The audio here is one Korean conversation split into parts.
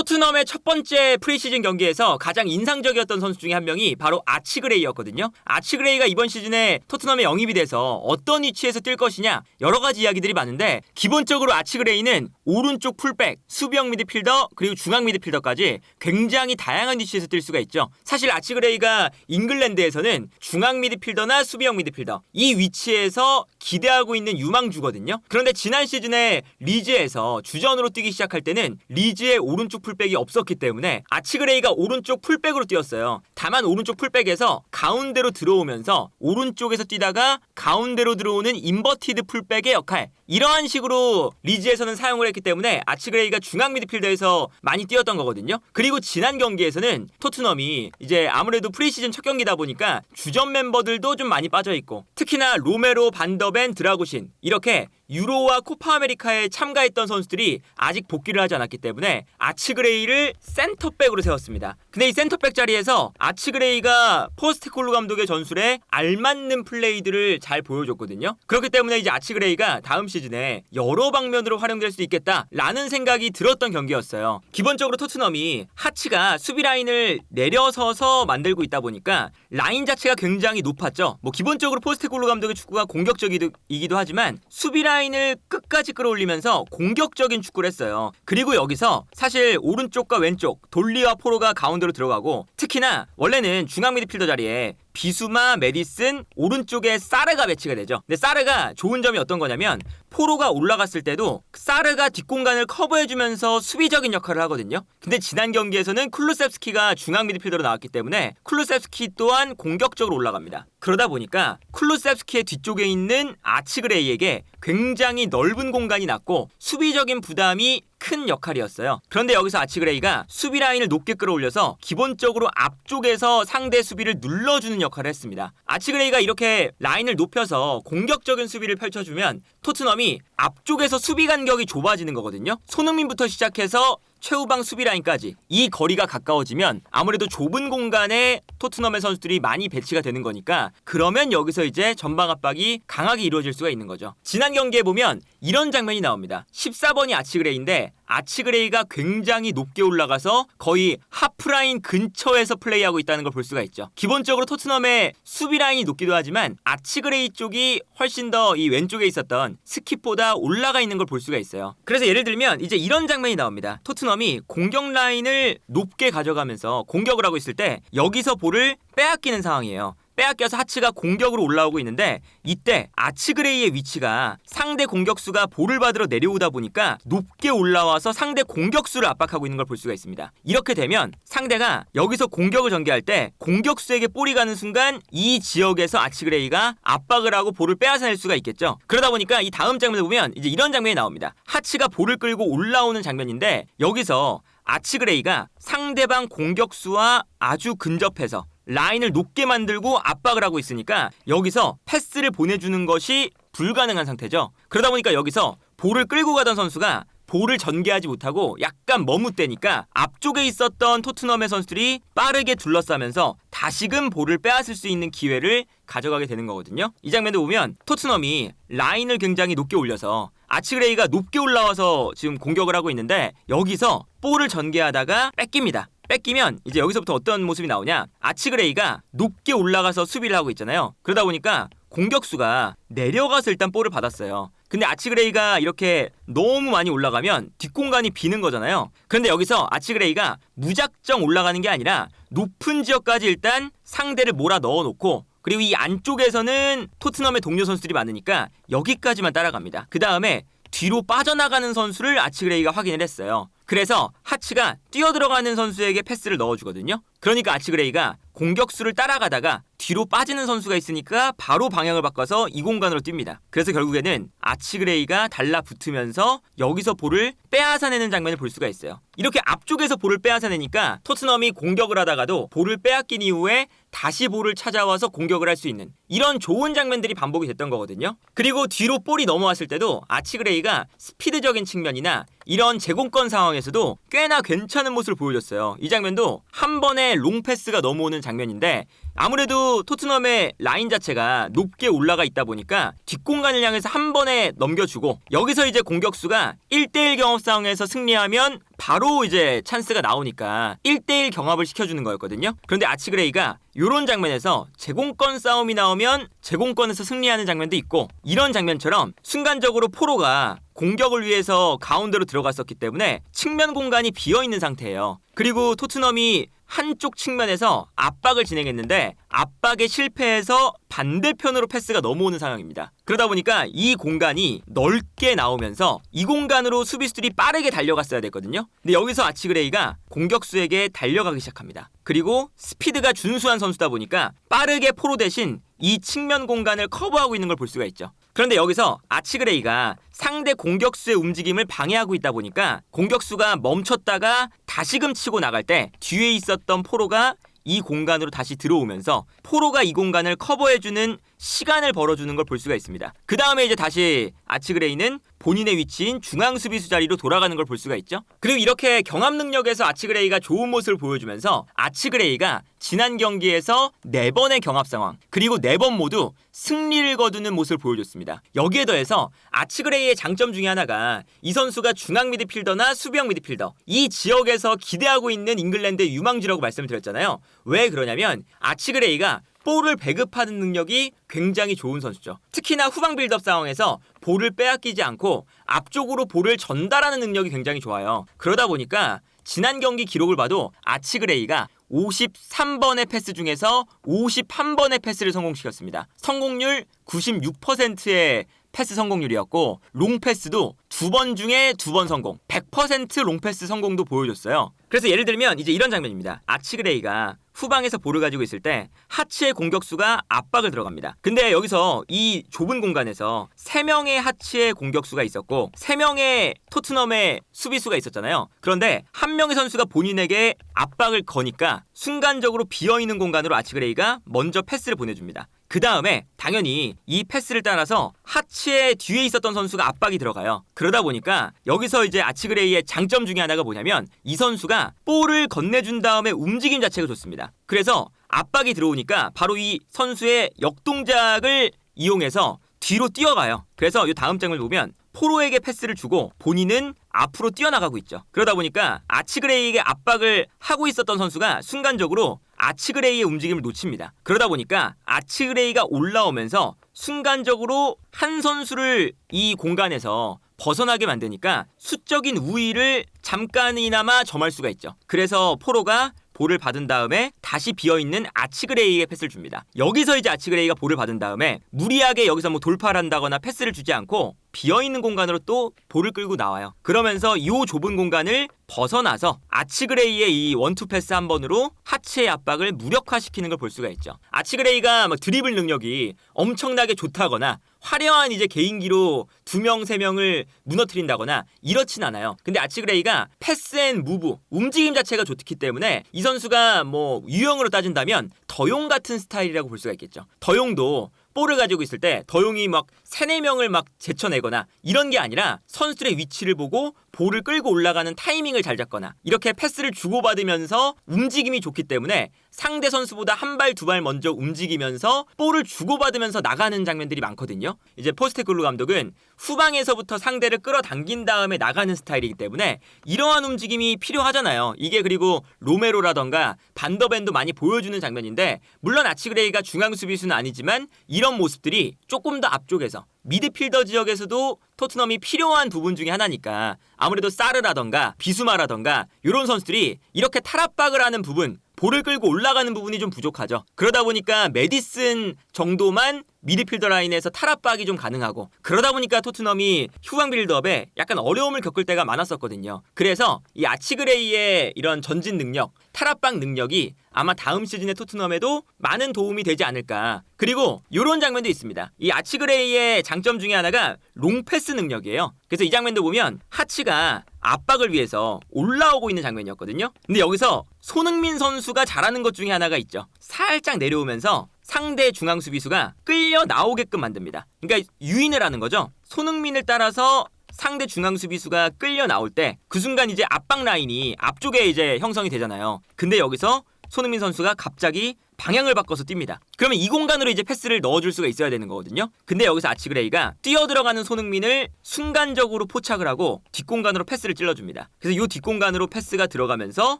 토트넘의 첫 번째 프리시즌 경기에서 가장 인상적이었던 선수 중에 한 명이 바로 아치그레이였거든요. 아치그레이가 이번 시즌에 토트넘에 영입이 돼서 어떤 위치에서 뛸 것이냐 여러 가지 이야기들이 많은데 기본적으로 아치그레이는 오른쪽 풀백, 수비형 미드필더 그리고 중앙 미드필더까지 굉장히 다양한 위치에서 뛸 수가 있죠. 사실 아치그레이가 잉글랜드에서는 중앙 미드필더나 수비형 미드필더 이 위치에서 기대하고 있는 유망주거든요. 그런데 지난 시즌에 리즈에서 주전으로 뛰기 시작할 때는 리즈의 오른쪽 풀백이 없었기 때문에 아치그레이가 오른쪽 풀백으로 뛰었어요. 다만 오른쪽 풀백에서 가운데로 들어오면서 오른쪽에서 뛰다가 가운데로 들어오는 인버티드 풀백의 역할 이러한 식으로 리즈에서는 사용을 했기 때문에 아치그레이가 중앙 미드필더에서 많이 뛰었던 거거든요. 그리고 지난 경기에서는 토트넘이 이제 아무래도 프리시즌 첫 경기다 보니까 주전 멤버들도 좀 많이 빠져있고 특히나 로메로, 반더벤, 드라구신 이렇게 유로와 코파 아메리카에 참가했던 선수들이 아직 복귀를 하지 않았기 때문에 아치그레이를 센터백으로 세웠습니다. 근데 이 센터백 자리에서 아치그레이가 포스테콜로 감독의 전술에 알맞는 플레이들을 잘 보여줬거든요. 그렇기 때문에 이제 아치그레이가 다음 시즌에 여러 방면으로 활용될 수 있겠다라는 생각이 들었던 경기였어요. 기본적으로 토트넘이 하치가 수비 라인을 내려서서 만들고 있다 보니까 라인 자체가 굉장히 높았죠. 기본적으로 포스테콜로 감독의 축구가 공격적이기도 하지만 수비 라인을 끝까지 끌어올리면서 공격적인 축구를 했어요. 그리고 여기서 사실 오른쪽과 왼쪽 돌리와 포로가 가운데로 들어가고 특히나 원래는 중앙 미드필더 자리에 비수마, 메디슨, 오른쪽에 사르가 배치가 되죠. 근데 사르가 좋은 점이 어떤 거냐면 포로가 올라갔을 때도 사르가 뒷공간을 커버해주면서 수비적인 역할을 하거든요. 근데 지난 경기에서는 쿨루셉스키가 중앙 미드필더로 나왔기 때문에 쿨루셉스키 또한 공격적으로 올라갑니다. 그러다 보니까 쿨루셉스키의 뒤쪽에 있는 아치그레이에게 굉장히 넓은 공간이 났고 수비적인 부담이 큰 역할이었어요. 그런데 여기서 아치그레이가 수비 라인을 높게 끌어올려서 기본적으로 앞쪽에서 상대 수비를 눌러주는 역할을 했습니다. 아치그레이가 이렇게 라인을 높여서 공격적인 수비를 펼쳐주면 토트넘이 앞쪽에서 수비 간격이 좁아지는 거거든요. 손흥민부터 시작해서 최후방 수비 라인까지 이 거리가 가까워지면 아무래도 좁은 공간에 토트넘의 선수들이 많이 배치가 되는 거니까 그러면 여기서 이제 전방 압박이 강하게 이루어질 수가 있는 거죠. 지난 경기에 보면 이런 장면이 나옵니다. 14번이 아치그레이인데 아치그레이가 굉장히 높게 올라가서 거의 하프라인 근처에서 플레이하고 있다는 걸 볼 수가 있죠. 기본적으로 토트넘의 수비 라인이 높기도 하지만 아치그레이 쪽이 훨씬 더 이 왼쪽에 있었던 스킵보다 올라가 있는 걸 볼 수가 있어요. 그래서 예를 들면 이제 이런 장면이 나옵니다. 토트넘이 공격 라인을 높게 가져가면서 공격을 하고 있을 때 여기서 볼을 빼앗기는 상황이에요. 빼앗겨서 하치가 공격으로 올라오고 있는데 이때 아치그레이의 위치가 상대 공격수가 볼을 받으러 내려오다 보니까 높게 올라와서 상대 공격수를 압박하고 있는 걸 볼 수가 있습니다. 이렇게 되면 상대가 여기서 공격을 전개할 때 공격수에게 볼이 가는 순간 이 지역에서 아치그레이가 압박을 하고 볼을 빼앗아낼 수가 있겠죠. 그러다 보니까 이 다음 장면을 보면 이제 이런 장면이 나옵니다. 하치가 볼을 끌고 올라오는 장면인데 여기서 아치그레이가 상대방 공격수와 아주 근접해서 라인을 높게 만들고 압박을 하고 있으니까 여기서 패스를 보내주는 것이 불가능한 상태죠. 그러다 보니까 여기서 볼을 끌고 가던 선수가 볼을 전개하지 못하고 약간 머뭇대니까 앞쪽에 있었던 토트넘의 선수들이 빠르게 둘러싸면서 다시금 볼을 빼앗을 수 있는 기회를 가져가게 되는 거거든요. 이 장면도 보면 토트넘이 라인을 굉장히 높게 올려서 아치그레이가 높게 올라와서 지금 공격을 하고 있는데 여기서 볼을 전개하다가 뺏깁니다. 뺏기면 이제 여기서부터 어떤 모습이 나오냐, 아치그레이가 높게 올라가서 수비를 하고 있잖아요. 그러다 보니까 공격수가 내려가서 일단 볼을 받았어요. 근데 아치그레이가 이렇게 너무 많이 올라가면 뒷공간이 비는 거잖아요. 그런데 여기서 아치그레이가 무작정 올라가는 게 아니라 높은 지역까지 일단 상대를 몰아 넣어놓고 그리고 이 안쪽에서는 토트넘의 동료 선수들이 많으니까 여기까지만 따라갑니다. 그 다음에 뒤로 빠져나가는 선수를 아치그레이가 확인을 했어요. 그래서 하치가 뛰어들어가는 선수에게 패스를 넣어주거든요. 그러니까 아치그레이가 공격수를 따라가다가 뒤로 빠지는 선수가 있으니까 바로 방향을 바꿔서 이 공간으로 뜁니다. 그래서 결국에는 아치그레이가 달라붙으면서 여기서 볼을 빼앗아내는 장면을 볼 수가 있어요. 이렇게 앞쪽에서 볼을 빼앗아내니까 토트넘이 공격을 하다가도 볼을 빼앗긴 이후에 다시 볼을 찾아와서 공격을 할 수 있는 이런 좋은 장면들이 반복이 됐던 거거든요. 그리고 뒤로 볼이 넘어왔을 때도 아치그레이가 스피드적인 측면이나 이런 제공권 상황에서도 꽤나 괜찮은 모습을 보여줬어요. 이 장면도 한 번에 롱패스가 넘어오는 장면인데 아무래도 토트넘의 라인 자체가 높게 올라가 있다 보니까 뒷공간을 향해서 한 번에 넘겨주고 여기서 이제 공격수가 1대1 경합 상황에서 승리하면 바로 이제 찬스가 나오니까 1대1 경합을 시켜주는 거였거든요. 그런데 아치그레이가 이런 장면에서 제공권 싸움이 나오면 제공권에서 승리하는 장면도 있고 이런 장면처럼 순간적으로 포로가 공격을 위해서 가운데로 들어갔었기 때문에 측면 공간이 비어있는 상태예요. 그리고 토트넘이 한쪽 측면에서 압박을 진행했는데 압박에 실패해서 반대편으로 패스가 넘어오는 상황입니다. 그러다 보니까 이 공간이 넓게 나오면서 이 공간으로 수비수들이 빠르게 달려갔어야 됐거든요. 근데 여기서 아치그레이가 공격수에게 달려가기 시작합니다. 그리고 스피드가 준수한 선수다 보니까 빠르게 포로 대신 이 측면 공간을 커버하고 있는 걸 볼 수가 있죠. 그런데 여기서 아치그레이가 상대 공격수의 움직임을 방해하고 있다 보니까 공격수가 멈췄다가 다시금 치고 나갈 때 뒤에 있었던 포로가 이 공간으로 다시 들어오면서 포로가 이 공간을 커버해주는 시간을 벌어주는 걸 볼 수가 있습니다. 그 다음에 이제 다시 아치그레이는 본인의 위치인 중앙 수비수 자리로 돌아가는 걸 볼 수가 있죠. 그리고 이렇게 경합 능력에서 아치그레이가 좋은 모습을 보여주면서 아치그레이가 지난 경기에서 4번의 경합 상황 그리고 4번 모두 승리를 거두는 모습을 보여줬습니다. 여기에 더해서 아치그레이의 장점 중에 하나가 이 선수가 중앙 미드필더나 수비형 미드필더 이 지역에서 기대하고 있는 잉글랜드의 유망주라고 말씀을 드렸잖아요. 왜 그러냐면 아치그레이가 볼을 배급하는 능력이 굉장히 좋은 선수죠. 특히나 후방 빌드업 상황에서 볼을 빼앗기지 않고 앞쪽으로 볼을 전달하는 능력이 굉장히 좋아요. 그러다 보니까 지난 경기 기록을 봐도 아치그레이가 53번의 패스 중에서 51번의 패스를 성공시켰습니다. 성공률 96%의 패스 성공률이었고 롱패스도 2번 중에 2번 성공 100% 롱패스 성공도 보여줬어요. 그래서 예를 들면 이제 이런 장면입니다. 아치그레이가 후방에서 볼을 가지고 있을 때 하치의 공격수가 압박을 들어갑니다. 근데 여기서 이 좁은 공간에서 3명의 하치의 공격수가 있었고 3명의 토트넘의 수비수가 있었잖아요. 그런데 한 명의 선수가 본인에게 압박을 거니까 순간적으로 비어있는 공간으로 아치그레이가 먼저 패스를 보내줍니다. 그 다음에 당연히 이 패스를 따라서 하치의 뒤에 있었던 선수가 압박이 들어가요. 그러다 보니까 여기서 이제 아치그레이의 장점 중에 하나가 뭐냐면 이 선수가 볼을 건네준 다음에 움직임 자체가 좋습니다. 그래서 압박이 들어오니까 바로 이 선수의 역동작을 이용해서 뒤로 뛰어가요. 그래서 이 다음 장면을 보면 포로에게 패스를 주고 본인은 앞으로 뛰어나가고 있죠. 그러다 보니까 아치그레이에게 압박을 하고 있었던 선수가 순간적으로 아치그레이의 움직임을 놓칩니다. 그러다 보니까 아치그레이가 올라오면서 순간적으로 한 선수를 이 공간에서 벗어나게 만드니까 수적인 우위를 잠깐이나마 점할 수가 있죠. 그래서 포로가 볼을 받은 다음에 다시 비어있는 아치그레이에게 패스를 줍니다. 여기서 이제 아치그레이가 볼을 받은 다음에 무리하게 여기서 뭐 돌파를 한다거나 패스를 주지 않고 비어있는 공간으로 또 볼을 끌고 나와요. 그러면서 이 좁은 공간을 벗어나서 아치그레이의 이 원투 패스 한 번으로 하치의 압박을 무력화시키는 걸 볼 수가 있죠. 아치그레이가 막 드리블 능력이 엄청나게 좋다거나 화려한 이제 개인기로 2명, 3명을 무너뜨린다거나 이렇진 않아요. 근데 아치그레이가 패스 앤 무브, 움직임 자체가 좋기 때문에 이 선수가 뭐 유형으로 따진다면 더용 같은 스타일이라고 볼 수가 있겠죠. 더용도 볼을 가지고 있을 때 더용이 막 3, 4명을 막 제쳐내거나 이런 게 아니라 선수들의 위치를 보고 볼을 끌고 올라가는 타이밍을 잘 잡거나 이렇게 패스를 주고받으면서 움직임이 좋기 때문에 상대 선수보다 한 발, 2발 먼저 움직이면서 볼을 주고받으면서 나가는 장면들이 많거든요. 이제 포스테코글루 감독은 후방에서부터 상대를 끌어당긴 다음에 나가는 스타일이기 때문에 이러한 움직임이 필요하잖아요. 이게 그리고 로메로라던가 반더벤도 많이 보여주는 장면인데 물론 아치그레이가 중앙 수비수는 아니지만 이런 모습들이 조금 더 앞쪽에서 미드필더 지역에서도 토트넘이 필요한 부분 중에 하나니까 아무래도 사르라던가 비수마라던가 이런 선수들이 이렇게 탈압박을 하는 부분 볼을 끌고 올라가는 부분이 좀 부족하죠. 그러다 보니까 메디슨 정도만 미드필더 라인에서 탈압박이 좀 가능하고 그러다 보니까 토트넘이 후방 빌드업에 약간 어려움을 겪을 때가 많았었거든요. 그래서 이 아치그레이의 이런 전진 능력, 탈압박 능력이 아마 다음 시즌의 토트넘에도 많은 도움이 되지 않을까. 그리고 이런 장면도 있습니다. 이 아치그레이의 장점 중에 하나가 롱패스 능력이에요. 그래서 이 장면도 보면 하치가 압박을 위해서 올라오고 있는 장면이었거든요. 근데 여기서 손흥민 선수가 잘하는 것 중에 하나가 있죠. 살짝 내려오면서 상대 중앙 수비수가 끌려 나오게끔 만듭니다. 그러니까 유인을 하는 거죠. 손흥민을 따라서 상대 중앙 수비수가 끌려 나올 때 그 순간 이제 압박 라인이 앞쪽에 이제 형성이 되잖아요. 근데 여기서 손흥민 선수가 갑자기 방향을 바꿔서 뜁니다. 그러면 이 공간으로 이제 패스를 넣어줄 수가 있어야 되는 거거든요. 근데 여기서 아치그레이가 뛰어들어가는 손흥민을 순간적으로 포착을 하고 뒷공간으로 패스를 찔러줍니다. 그래서 이 뒷공간으로 패스가 들어가면서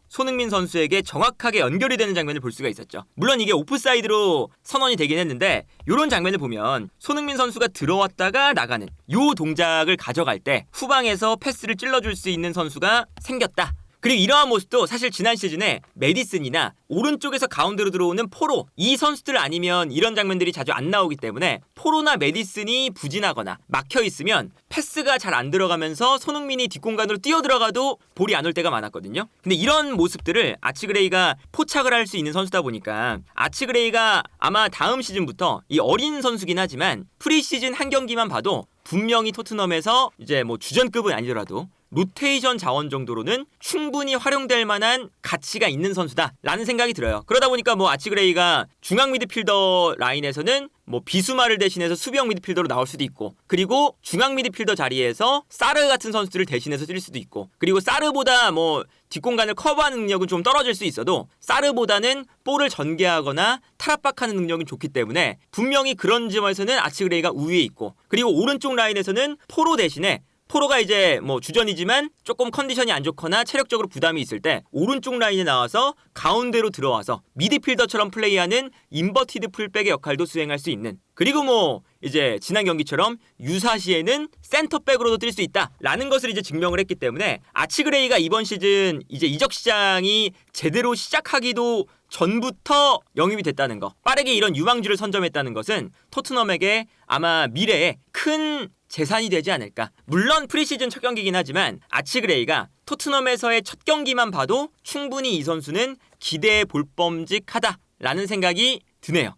손흥민 선수에게 정확하게 연결이 되는 장면을 볼 수가 있었죠. 물론 이게 오프사이드로 선언이 되긴 했는데 이런 장면을 보면 손흥민 선수가 들어왔다가 나가는 이 동작을 가져갈 때 후방에서 패스를 찔러줄 수 있는 선수가 생겼다. 그리고 이러한 모습도 사실 지난 시즌에 메디슨이나 오른쪽에서 가운데로 들어오는 포로, 이 선수들 아니면 이런 장면들이 자주 안 나오기 때문에 포로나 메디슨이 부진하거나 막혀있으면 패스가 잘 안 들어가면서 손흥민이 뒷공간으로 뛰어들어가도 볼이 안 올 때가 많았거든요. 근데 이런 모습들을 아치그레이가 포착을 할 수 있는 선수다 보니까 아치그레이가 아마 다음 시즌부터 이 어린 선수긴 하지만 프리시즌 한 경기만 봐도 분명히 토트넘에서 이제 뭐 주전급은 아니더라도 로테이션 자원 정도로는 충분히 활용될 만한 가치가 있는 선수다라는 생각이 들어요. 그러다 보니까 뭐 아치그레이가 중앙 미드필더 라인에서는 뭐 비수마를 대신해서 수비형 미드필더로 나올 수도 있고, 그리고 중앙 미드필더 자리에서 사르 같은 선수들을 대신해서 뛸 수도 있고, 그리고 사르보다 뭐 뒷공간을 커버하는 능력은 좀 떨어질 수 있어도 사르보다는 볼을 전개하거나 탈압박하는 능력이 좋기 때문에 분명히 그런 점에서는 아치그레이가 우위에 있고, 그리고 오른쪽 라인에서는 포로 대신에 포로가 이제 뭐 주전이지만 조금 컨디션이 안 좋거나 체력적으로 부담이 있을 때 오른쪽 라인에 나와서 가운데로 들어와서 미드필더처럼 플레이하는 인버티드 풀백의 역할도 수행할 수 있는, 그리고 뭐 이제 지난 경기처럼 유사시에는 센터백으로도 뛸 수 있다라는 것을 이제 증명을 했기 때문에 아치그레이가 이번 시즌 이제 이적 시장이 제대로 시작하기도 전부터 영입이 됐다는 거, 빠르게 이런 유망주를 선점했다는 것은 토트넘에게 아마 미래에 큰 재산이 되지 않을까. 물론 프리시즌 첫 경기긴 하지만 아치그레이가 토트넘에서의 첫 경기만 봐도 충분히 이 선수는 기대해 볼 범직하다라는 생각이 드네요.